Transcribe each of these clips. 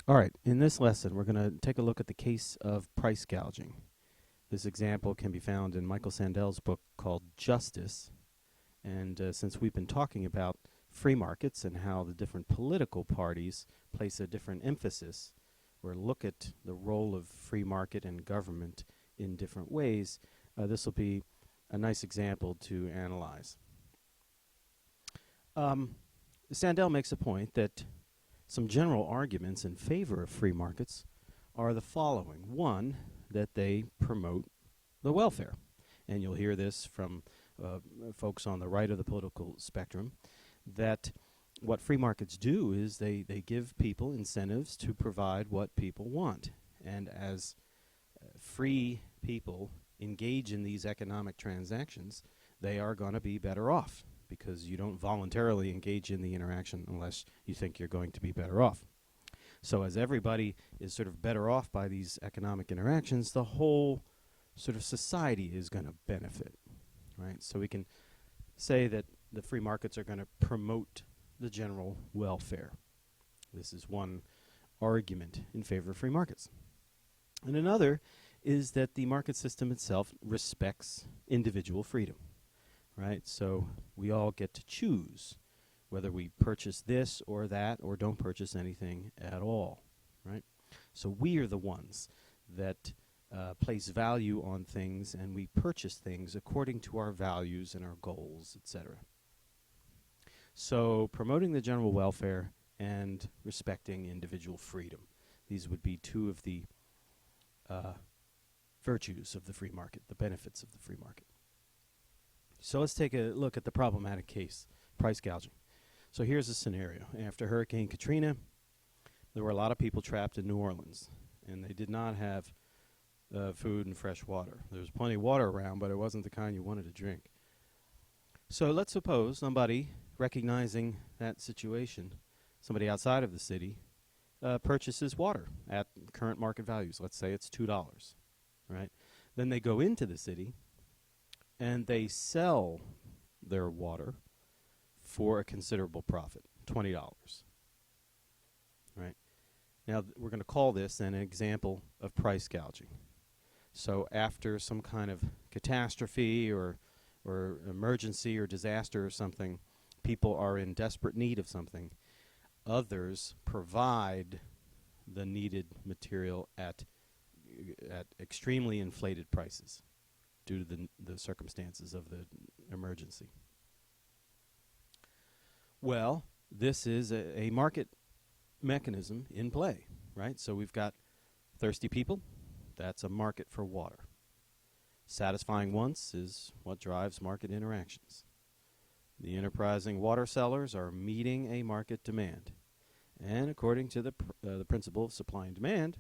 All right, in this lesson, we're going to take a look at the case of price gouging. This example can be found in Michael Sandel's book called Justice. And since we've been talking about free markets and how the different political parties place a different emphasis or look at the role of free market and government in different ways, this will be a nice example to analyze. Sandel makes a point that some general arguments in favor of free markets are the following. One, that they promote the welfare. And you'll hear this from folks on the right of the political spectrum, that what free markets do is they give people incentives to provide what people want. And as free people engage in these economic transactions, they are going to be better off, because you don't voluntarily engage in the interaction unless you think you're going to be better off. So as everybody is sort of better off by these economic interactions, the whole sort of society is going to benefit, right? So we can say that the free markets are going to promote the general welfare. This is one argument in favor of free markets. And another is that the market system itself respects individual freedom. Right, so we all get to choose whether we purchase this or that or don't purchase anything at all, right? So we are the ones that place value on things, and we purchase things according to our values and our goals, etc. So promoting the general welfare and respecting individual freedom. These would be two of the virtues of the free market, the benefits of the free market. So let's take a look at the problematic case, price gouging. So here's a scenario. After Hurricane Katrina, there were a lot of people trapped in New Orleans, and they did not have food and fresh water. There was plenty of water around, but it wasn't the kind you wanted to drink. So let's suppose somebody, recognizing that situation, somebody outside of the city, purchases water at current market values. Let's say it's $2, right? Then they go into the city, and they sell their water for a considerable profit, $20. Right? Now we're going to call this an example of price gouging. So after some kind of catastrophe or emergency or disaster or something, people are in desperate need of something. Others provide the needed material at extremely inflated prices due to the circumstances of the emergency. Well, this is a market mechanism in play, right? So we've got thirsty people. That's a market for water. Satisfying wants is what drives market interactions. The enterprising water sellers are meeting a market demand. And according to the principle of supply and demand,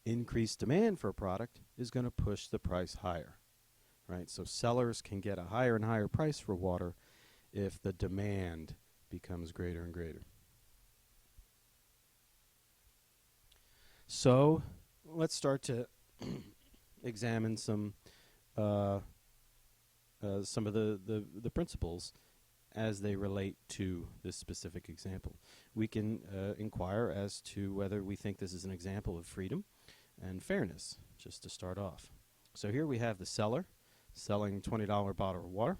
increased demand for a product is going to push the price higher. Right, so sellers can get a higher and higher price for water if the demand becomes greater and greater. So let's start to examine some of the principles as they relate to this specific example. We can inquire as to whether we think this is an example of freedom and fairness, just to start off. So here we have the seller selling $20 bottle of water.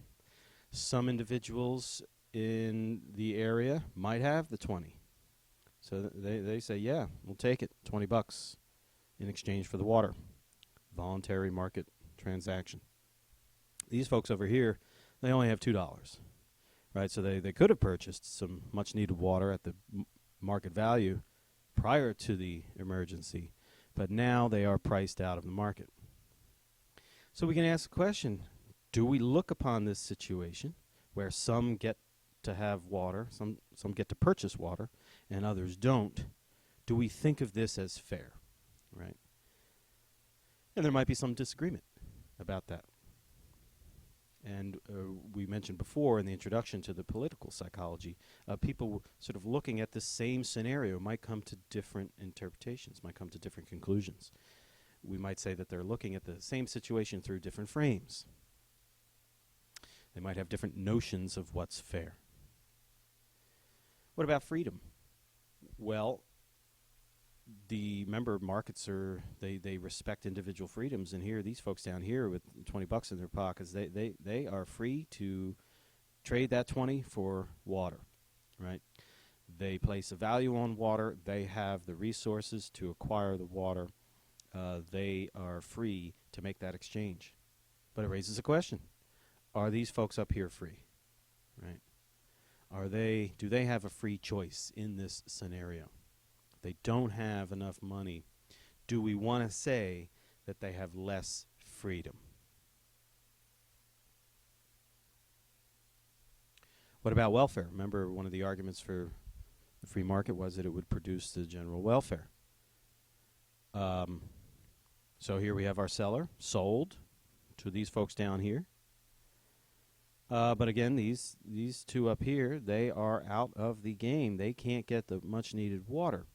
Some individuals in the area might have the 20. So they say, yeah, we'll take it, $20 in exchange for the water. Voluntary market transaction. These folks over here, they only have $2. Right, so they could have purchased some much needed water at the market value prior to the emergency, but now they are priced out of the market. So we can ask the question, do we look upon this situation where some get to have water, some get to purchase water, and others don't? Do we think of this as fair, right? And there might be some disagreement about that. And we mentioned before in the introduction to the political psychology, people sort of looking at the same scenario might come to different interpretations, might come to different conclusions. We might say that they're looking at the same situation through different frames. They might have different notions of what's fair. What about freedom? Well, the member markets they respect individual freedoms, and here these folks down here with $20 in their pockets, they are free to trade that 20 for water, right? They place a value on water. They have the resources to acquire the water. They are free to make that exchange. But it raises a question. Are these folks up here free, right? Do they have a free choice in this scenario? If they don't have enough money, do we want to say that they have less freedom? What about welfare? Remember, one of the arguments for the free market was that it would produce the general welfare. So here we have our seller sold to these folks down here. But again, these two up here, they are out of the game. They can't get the much needed water.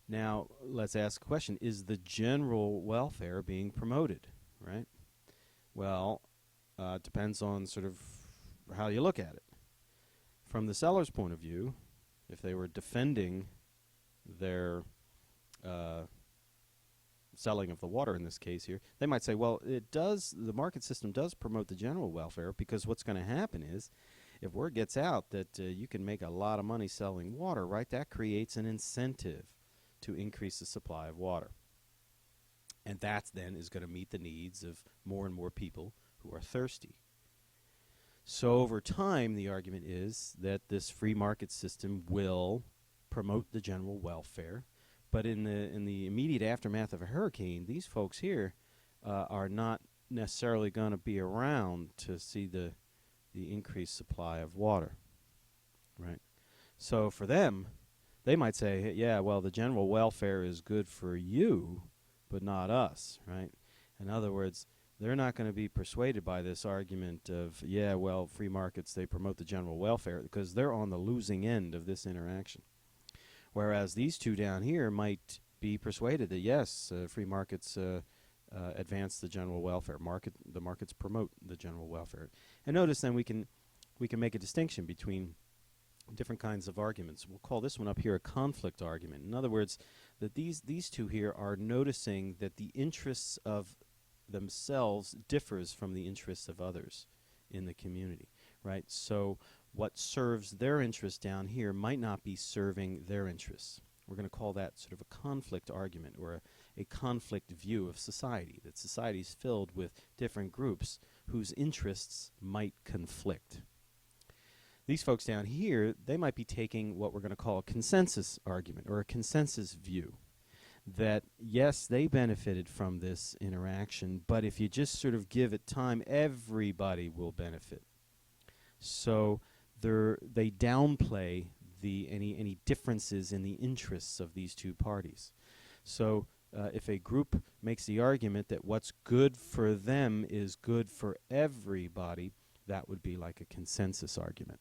Now, let's ask a question. Is the general welfare being promoted, right? Well, it depends on sort of how you look at it. From the seller's point of view, if they were defending their selling of the water in this case here, they might say, well, the market system does promote the general welfare, because what's going to happen is, if word gets out that you can make a lot of money selling water, right, that creates an incentive to increase the supply of water. And that then is going to meet the needs of more and more people who are thirsty. So over time, the argument is that this free market system will promote the general welfare. But in the immediate aftermath of a hurricane, these folks here are not necessarily going to be around to see the increased supply of water, right? So for them, they might say, hey, yeah, well, the general welfare is good for you, but not us, right? In other words, they're not going to be persuaded by this argument of, yeah, well, free markets, they promote the general welfare, because they're on the losing end of this interaction. Whereas these two down here might be persuaded that, yes, free markets advance the general welfare. The markets promote the general welfare. And notice then we can make a distinction between different kinds of arguments. We'll call this one up here a conflict argument. In other words, that these two here are noticing that the interests of themselves differs from the interests of others in the community, right? So what serves their interests down here might not be serving their interests. We're going to call that sort of a conflict argument, or a conflict view of society, that society is filled with different groups whose interests might conflict. These folks down here, they might be taking what we're going to call a consensus argument, or a consensus view, that yes, they benefited from this interaction, but if you just sort of give it time, everybody will benefit. So they downplay any differences in the interests of these two parties. So if a group makes the argument that what's good for them is good for everybody, that would be like a consensus argument.